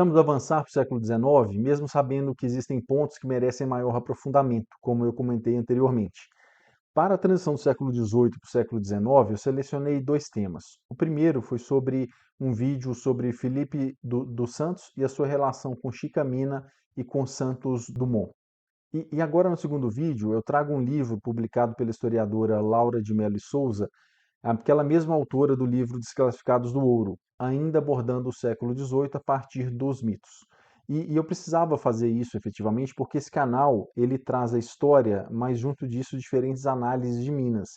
Podemos avançar para o século XIX, mesmo sabendo que existem pontos que merecem maior aprofundamento, como eu comentei anteriormente. Para a transição do século XVIII para o século XIX, eu selecionei dois temas. O primeiro foi sobre um vídeo sobre Felipe dos Santos e a sua relação com Chica Mina e com Santos Dumont. E agora, no segundo vídeo, eu trago um livro publicado pela historiadora Laura de Mello e Souza, aquela mesma autora do livro Desclassificados do Ouro, ainda abordando o século XVIII a partir dos mitos. E eu precisava fazer isso efetivamente porque esse canal ele traz a história, mas junto disso diferentes análises de Minas,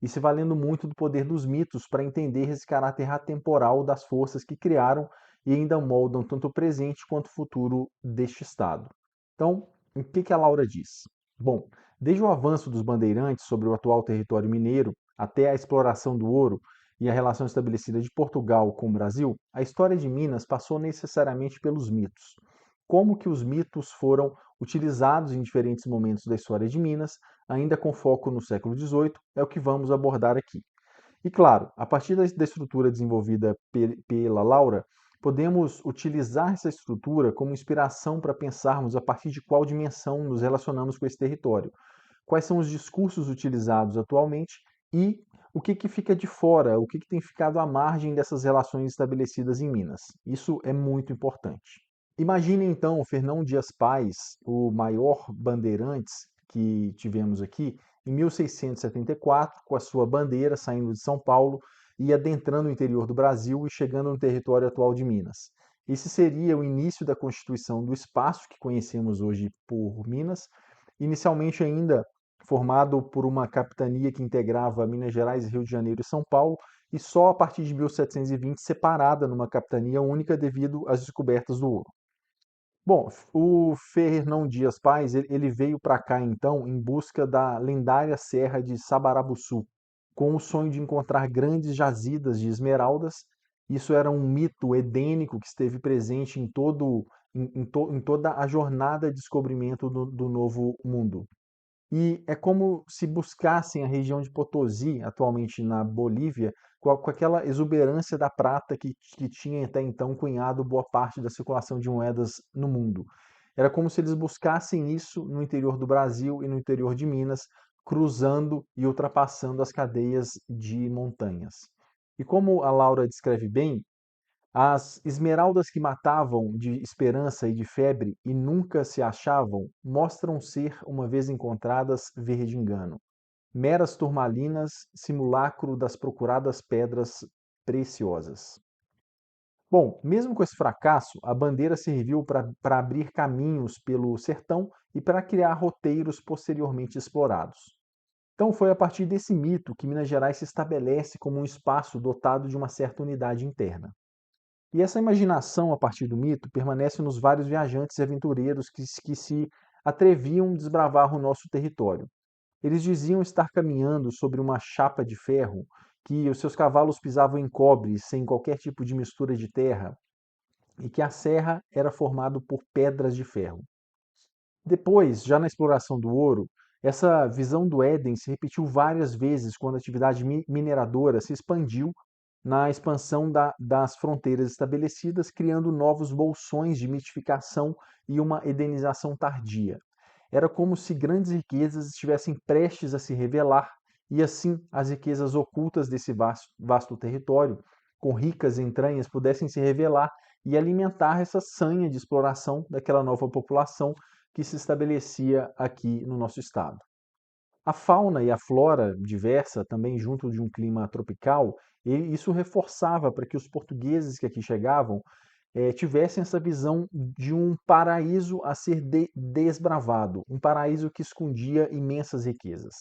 e se valendo muito do poder dos mitos para entender esse caráter atemporal das forças que criaram e ainda moldam tanto o presente quanto o futuro deste Estado. Então, o que a Laura diz? Bom, desde o avanço dos bandeirantes sobre o atual território mineiro até a exploração do ouro e a relação estabelecida de Portugal com o Brasil, a história de Minas passou necessariamente pelos mitos. Como que os mitos foram utilizados em diferentes momentos da história de Minas, ainda com foco no século XVIII, é o que vamos abordar aqui. E claro, a partir da estrutura desenvolvida pela Laura, podemos utilizar essa estrutura como inspiração para pensarmos a partir de qual dimensão nos relacionamos com esse território, quais são os discursos utilizados atualmente e o que fica de fora, o que tem ficado à margem dessas relações estabelecidas em Minas. Isso é muito importante. Imagine então o Fernão Dias Pais, o maior bandeirantes que tivemos aqui, em 1674, com a sua bandeira saindo de São Paulo e adentrando o interior do Brasil e chegando no território atual de Minas. Esse seria o início da constituição do espaço que conhecemos hoje por Minas, inicialmente ainda formado por uma capitania que integrava Minas Gerais, Rio de Janeiro e São Paulo, e só a partir de 1720 separada numa capitania única devido às descobertas do ouro. Bom, o Fernão Dias Pais, ele veio para cá então em busca da lendária Serra de Sabarabuçu, com o sonho de encontrar grandes jazidas de esmeraldas. Isso era um mito edênico que esteve presente em toda a jornada de descobrimento do Novo Mundo. E é como se buscassem a região de Potosí, atualmente na Bolívia, com aquela exuberância da prata que tinha até então cunhado boa parte da circulação de moedas no mundo. Era como se eles buscassem isso no interior do Brasil e no interior de Minas, cruzando e ultrapassando as cadeias de montanhas. E como a Laura descreve bem, as esmeraldas que matavam de esperança e de febre e nunca se achavam mostram ser, uma vez encontradas, verde engano. Meras turmalinas, simulacro das procuradas pedras preciosas. Bom, mesmo com esse fracasso, a bandeira serviu para abrir caminhos pelo sertão e para criar roteiros posteriormente explorados. Então foi a partir desse mito que Minas Gerais se estabelece como um espaço dotado de uma certa unidade interna. E essa imaginação a partir do mito permanece nos vários viajantes e aventureiros que se atreviam a desbravar o nosso território. Eles diziam estar caminhando sobre uma chapa de ferro, que os seus cavalos pisavam em cobre sem qualquer tipo de mistura de terra, e que a serra era formada por pedras de ferro. Depois, já na exploração do ouro, essa visão do Éden se repetiu várias vezes quando a atividade mineradora se expandiu na expansão das fronteiras estabelecidas, criando novos bolsões de mitificação e uma edenização tardia. Era como se grandes riquezas estivessem prestes a se revelar, e assim as riquezas ocultas desse vasto território, com ricas entranhas, pudessem se revelar e alimentar essa sanha de exploração daquela nova população que se estabelecia aqui no nosso estado. A fauna e a flora diversa, também junto de um clima tropical, e isso reforçava para que os portugueses que aqui chegavam tivessem essa visão de um paraíso a ser desbravado, um paraíso que escondia imensas riquezas.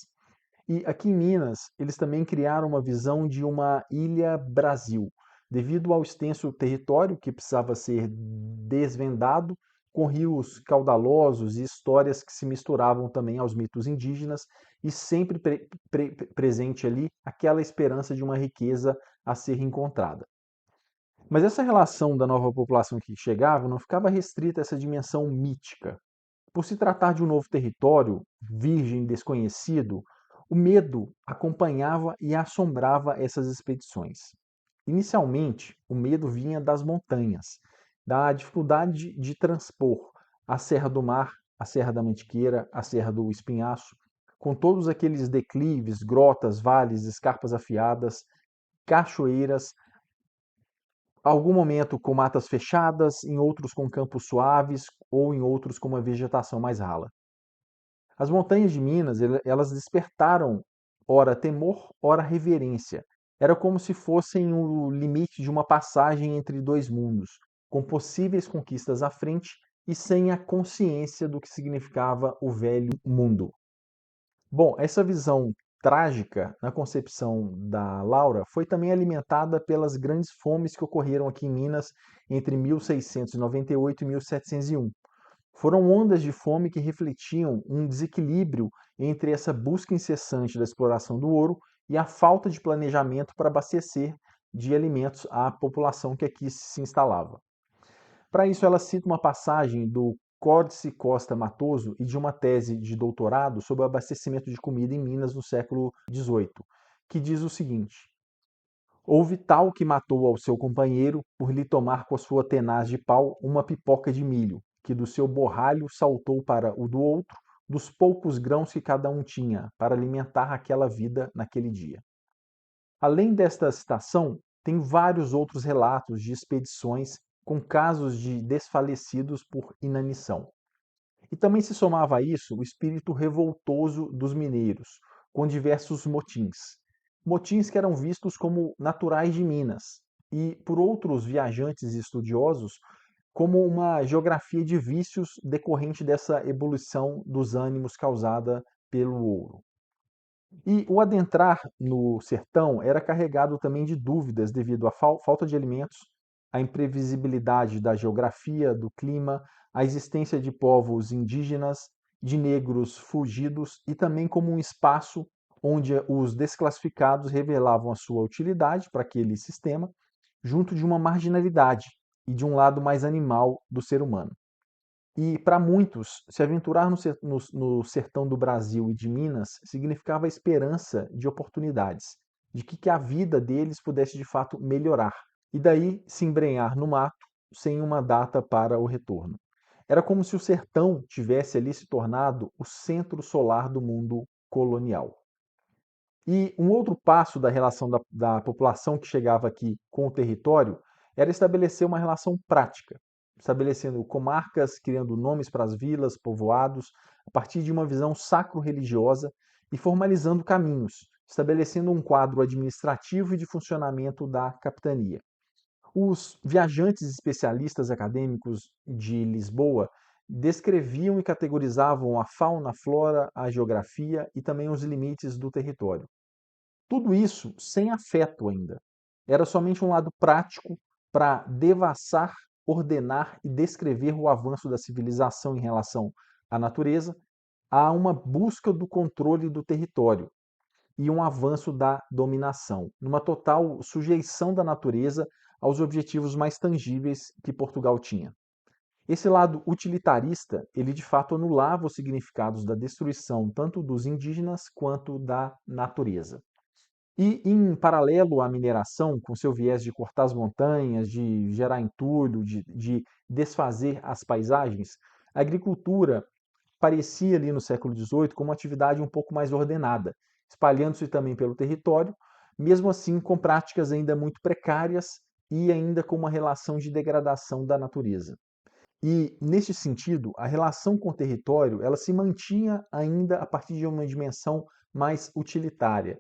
E aqui em Minas, eles também criaram uma visão de uma ilha Brasil, devido ao extenso território que precisava ser desvendado, com rios caudalosos e histórias que se misturavam também aos mitos indígenas, e sempre presente ali aquela esperança de uma riqueza a ser encontrada. Mas essa relação da nova população que chegava não ficava restrita a essa dimensão mítica. Por se tratar de um novo território, virgem, desconhecido, o medo acompanhava e assombrava essas expedições. Inicialmente, o medo vinha das montanhas, da dificuldade de transpor a Serra do Mar, a Serra da Mantiqueira, a Serra do Espinhaço, com todos aqueles declives, grotas, vales, escarpas afiadas, cachoeiras, algum momento com matas fechadas, em outros com campos suaves ou em outros com uma vegetação mais rala. As montanhas de Minas, elas despertaram ora temor, ora reverência. Era como se fossem o limite de uma passagem entre dois mundos, com possíveis conquistas à frente e sem a consciência do que significava o velho mundo. Bom, essa visão trágica na concepção da Laura foi também alimentada pelas grandes fomes que ocorreram aqui em Minas entre 1698 e 1701. Foram ondas de fome que refletiam um desequilíbrio entre essa busca incessante da exploração do ouro e a falta de planejamento para abastecer de alimentos à população que aqui se instalava. Para isso, ela cita uma passagem do Códice Costa Matoso e de uma tese de doutorado sobre o abastecimento de comida em Minas no século XVIII, que diz o seguinte: houve tal que matou ao seu companheiro por lhe tomar com a sua tenaz de pau uma pipoca de milho, que do seu borralho saltou para o do outro, dos poucos grãos que cada um tinha, para alimentar aquela vida naquele dia. Além desta citação, tem vários outros relatos de expedições com casos de desfalecidos por inanição. E também se somava a isso o espírito revoltoso dos mineiros, com diversos motins. Motins que eram vistos como naturais de Minas e, por outros viajantes e estudiosos, como uma geografia de vícios decorrente dessa ebulição dos ânimos causada pelo ouro. E o adentrar no sertão era carregado também de dúvidas devido à falta de alimentos, à imprevisibilidade da geografia, do clima, à existência de povos indígenas, de negros fugidos e também como um espaço onde os desclassificados revelavam a sua utilidade para aquele sistema, junto de uma marginalidade e de um lado mais animal do ser humano. E para muitos, se aventurar no sertão do Brasil e de Minas significava a esperança de oportunidades, de que a vida deles pudesse de fato melhorar, e daí se embrenhar no mato sem uma data para o retorno. Era como se o sertão tivesse ali se tornado o centro solar do mundo colonial. E um outro passo da relação da população que chegava aqui com o território era estabelecer uma relação prática, estabelecendo comarcas, criando nomes para as vilas, povoados, a partir de uma visão sacro-religiosa e formalizando caminhos, estabelecendo um quadro administrativo e de funcionamento da capitania. Os viajantes especialistas acadêmicos de Lisboa descreviam e categorizavam a fauna, a flora, a geografia e também os limites do território. Tudo isso sem afeto ainda. Era somente um lado prático para devassar, ordenar e descrever o avanço da civilização em relação à natureza, a uma busca do controle do território e um avanço da dominação, numa total sujeição da natureza aos objetivos mais tangíveis que Portugal tinha. Esse lado utilitarista, ele de fato anulava os significados da destruição tanto dos indígenas quanto da natureza. E em paralelo à mineração, com seu viés de cortar as montanhas, de gerar entulho, de desfazer as paisagens, a agricultura parecia ali no século XVIII como uma atividade um pouco mais ordenada, espalhando-se também pelo território, mesmo assim com práticas ainda muito precárias e ainda com uma relação de degradação da natureza. E, neste sentido, a relação com o território ela se mantinha ainda a partir de uma dimensão mais utilitária.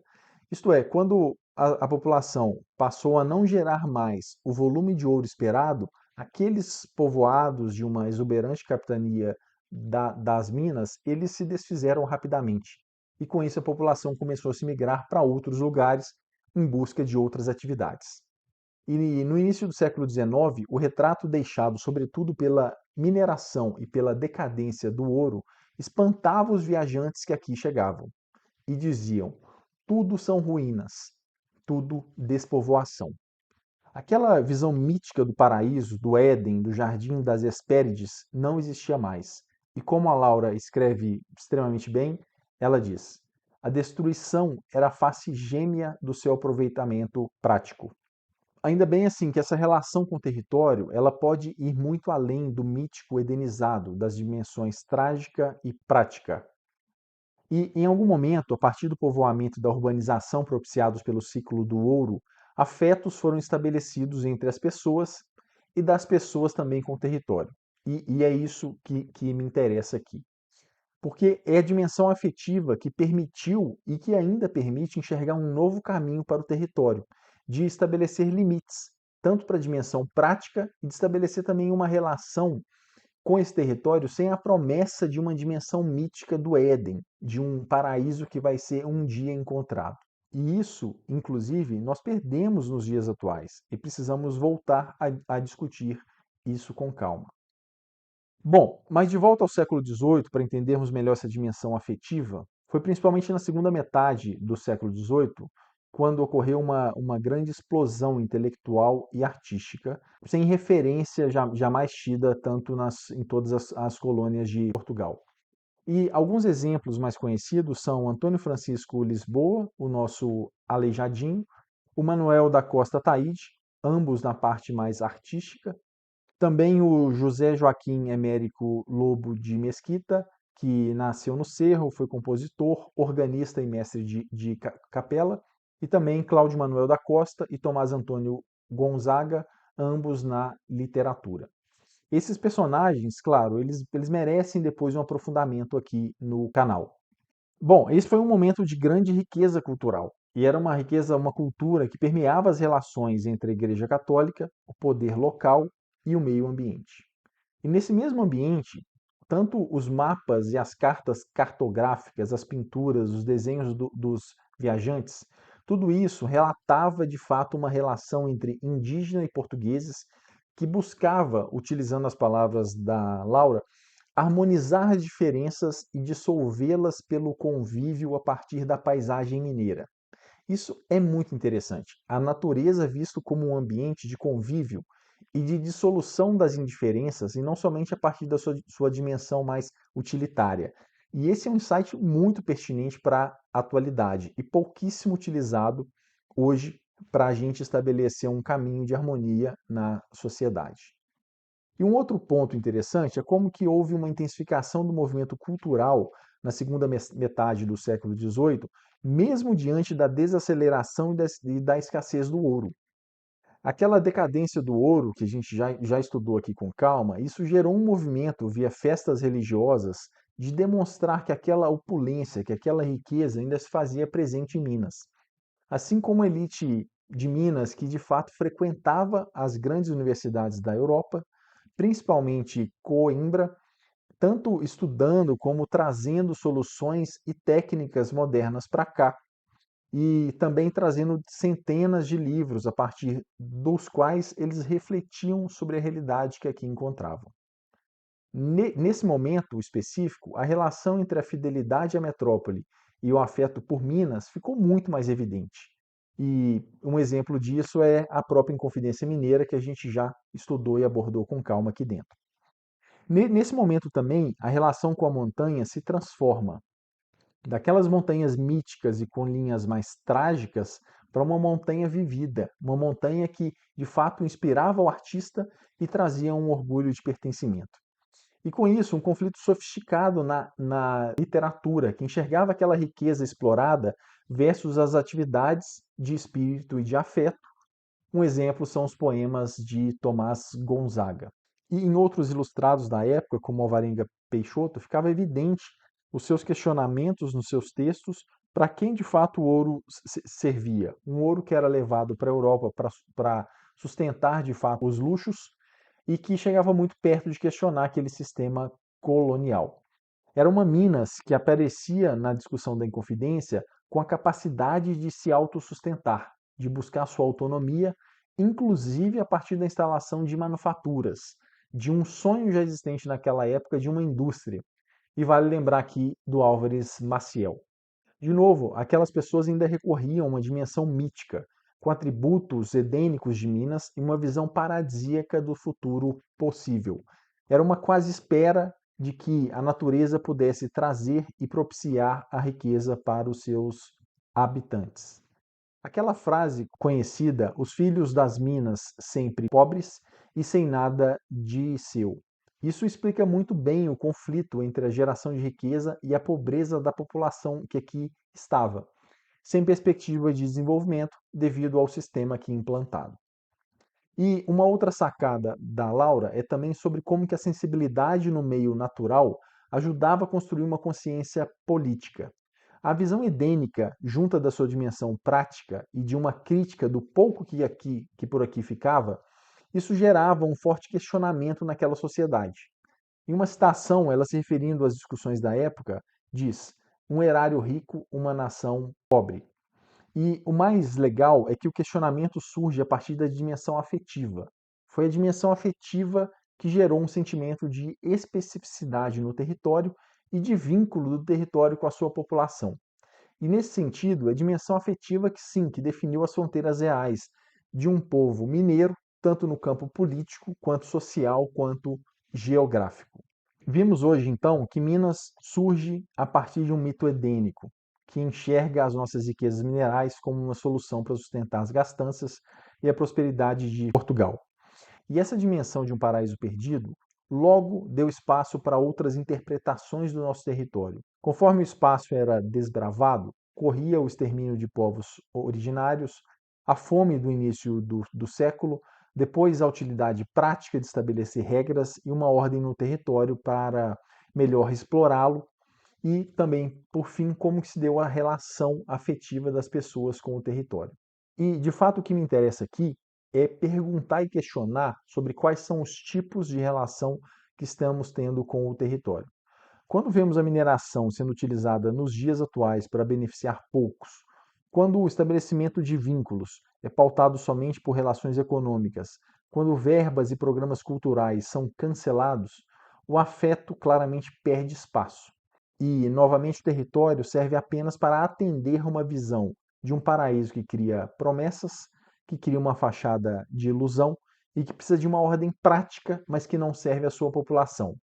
Isto é, quando a população passou a não gerar mais o volume de ouro esperado, aqueles povoados de uma exuberante capitania das minas, eles se desfizeram rapidamente. E com isso a população começou a se migrar para outros lugares em busca de outras atividades. E no início do século XIX, o retrato deixado sobretudo pela mineração e pela decadência do ouro espantava os viajantes que aqui chegavam e diziam: tudo são ruínas, tudo despovoação. Aquela visão mítica do paraíso, do Éden, do jardim das Hespérides não existia mais. E como a Laura escreve extremamente bem, ela diz: a destruição era a face gêmea do seu aproveitamento prático. Ainda bem assim que essa relação com o território, ela pode ir muito além do mítico edenizado das dimensões trágica e prática. E em algum momento, a partir do povoamento e da urbanização propiciados pelo ciclo do ouro, afetos foram estabelecidos entre as pessoas e das pessoas também com o território. E é isso que me interessa aqui. Porque é a dimensão afetiva que permitiu e que ainda permite enxergar um novo caminho para o território, de estabelecer limites, tanto para a dimensão prática e de estabelecer também uma relação com esse território sem a promessa de uma dimensão mítica do Éden, de um paraíso que vai ser um dia encontrado. E isso, inclusive, nós perdemos nos dias atuais e precisamos voltar a discutir isso com calma. Bom, mas de volta ao século XVIII, para entendermos melhor essa dimensão afetiva, foi principalmente na segunda metade do século XVIII quando ocorreu uma grande explosão intelectual e artística, sem referência jamais tida tanto em todas as colônias de Portugal. E alguns exemplos mais conhecidos são Antônio Francisco Lisboa, o nosso Aleijadinho, o Manuel da Costa Taide, ambos na parte mais artística, também o José Joaquim Emérico Lobo de Mesquita, que nasceu no Cerro, foi compositor, organista e mestre de capela, e também Cláudio Manuel da Costa e Tomás Antônio Gonzaga, ambos na literatura. Esses personagens, claro, eles merecem depois um aprofundamento aqui no canal. Bom, esse foi um momento de grande riqueza cultural. E era uma riqueza, uma cultura que permeava as relações entre a Igreja Católica, o poder local e o meio ambiente. E nesse mesmo ambiente, tanto os mapas e as cartas cartográficas, as pinturas, os desenhos dos viajantes, tudo isso relatava de fato uma relação entre indígena e portugueses que buscava, utilizando as palavras da Laura, harmonizar as diferenças e dissolvê-las pelo convívio a partir da paisagem mineira. Isso é muito interessante. A natureza visto como um ambiente de convívio e de dissolução das indiferenças, e não somente a partir da sua dimensão mais utilitária. E esse é um insight muito pertinente para a atualidade e pouquíssimo utilizado hoje para a gente estabelecer um caminho de harmonia na sociedade. E um outro ponto interessante é como que houve uma intensificação do movimento cultural na segunda metade do século XVIII, mesmo diante da desaceleração e da escassez do ouro. Aquela decadência do ouro, que a gente já estudou aqui com calma, isso gerou um movimento via festas religiosas de demonstrar que aquela opulência, que aquela riqueza ainda se fazia presente em Minas. Assim como a elite de Minas, que de fato frequentava as grandes universidades da Europa, principalmente Coimbra, tanto estudando como trazendo soluções e técnicas modernas para cá, e também trazendo centenas de livros a partir dos quais eles refletiam sobre a realidade que aqui encontravam. Nesse momento específico, a relação entre a fidelidade à metrópole e o afeto por Minas ficou muito mais evidente. E um exemplo disso é a própria Inconfidência Mineira, que a gente já estudou e abordou com calma aqui dentro. Nesse momento também, a relação com a montanha se transforma daquelas montanhas míticas e com linhas mais trágicas para uma montanha vivida, uma montanha que de fato inspirava o artista e trazia um orgulho de pertencimento. E com isso, um conflito sofisticado na literatura, que enxergava aquela riqueza explorada versus as atividades de espírito e de afeto. Um exemplo são os poemas de Tomás Gonzaga. E em outros ilustrados da época, como Alvarenga Peixoto, ficava evidente os seus questionamentos nos seus textos para quem de fato o ouro servia. Um ouro que era levado para a Europa para sustentar de fato os luxos e que chegava muito perto de questionar aquele sistema colonial. Era uma Minas que aparecia na discussão da Inconfidência com a capacidade de se autossustentar, de buscar sua autonomia, inclusive a partir da instalação de manufaturas, de um sonho já existente naquela época de uma indústria. E vale lembrar aqui do Álvares Maciel. De novo, aquelas pessoas ainda recorriam a uma dimensão mítica, com atributos edênicos de Minas e uma visão paradisíaca do futuro possível. Era uma quase espera de que a natureza pudesse trazer e propiciar a riqueza para os seus habitantes. Aquela frase conhecida, os filhos das minas sempre pobres e sem nada de seu. Isso explica muito bem o conflito entre a geração de riqueza e a pobreza da população que aqui estava, sem perspectiva de desenvolvimento devido ao sistema aqui implantado. E uma outra sacada da Laura é também sobre como que a sensibilidade no meio natural ajudava a construir uma consciência política. A visão edênica, junta da sua dimensão prática e de uma crítica do pouco que por aqui ficava, isso gerava um forte questionamento naquela sociedade. Em uma citação, ela se referindo às discussões da época, diz: um erário rico, uma nação pobre. E o mais legal é que o questionamento surge a partir da dimensão afetiva. Foi a dimensão afetiva que gerou um sentimento de especificidade no território e de vínculo do território com a sua população. E nesse sentido, é a dimensão afetiva que sim, que definiu as fronteiras reais de um povo mineiro, tanto no campo político, quanto social, quanto geográfico. Vimos hoje, então, que Minas surge a partir de um mito edênico, que enxerga as nossas riquezas minerais como uma solução para sustentar as gastanças e a prosperidade de Portugal. E essa dimensão de um paraíso perdido logo deu espaço para outras interpretações do nosso território. Conforme o espaço era desbravado, corria o extermínio de povos originários, a fome do início do século, depois a utilidade prática de estabelecer regras e uma ordem no território para melhor explorá-lo, e também, por fim, como que se deu a relação afetiva das pessoas com o território. E, de fato, o que me interessa aqui é perguntar e questionar sobre quais são os tipos de relação que estamos tendo com o território. Quando vemos a mineração sendo utilizada nos dias atuais para beneficiar poucos, quando o estabelecimento de vínculos é pautado somente por relações econômicas, quando verbas e programas culturais são cancelados, o afeto claramente perde espaço. E, novamente, o território serve apenas para atender uma visão de um paraíso que cria promessas, que cria uma fachada de ilusão e que precisa de uma ordem prática, mas que não serve à sua população.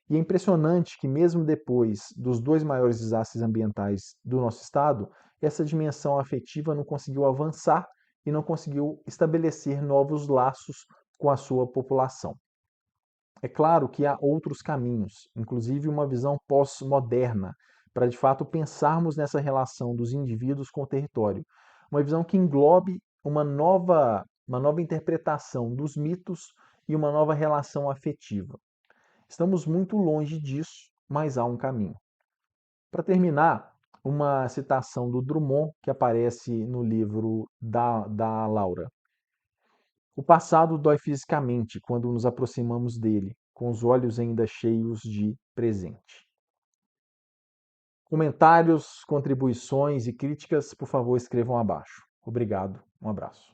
E é impressionante que, mesmo depois dos dois maiores desastres ambientais do nosso estado, essa dimensão afetiva não conseguiu avançar e não conseguiu estabelecer novos laços com a sua população. É claro que há outros caminhos, inclusive uma visão pós-moderna, para de fato pensarmos nessa relação dos indivíduos com o território. Uma visão que englobe uma nova interpretação dos mitos e uma nova relação afetiva. Estamos muito longe disso, mas há um caminho. Para terminar, uma citação do Drummond que aparece no livro da Laura. O passado dói fisicamente quando nos aproximamos dele, com os olhos ainda cheios de presente. Comentários, contribuições e críticas, por favor, escrevam abaixo. Obrigado, um abraço.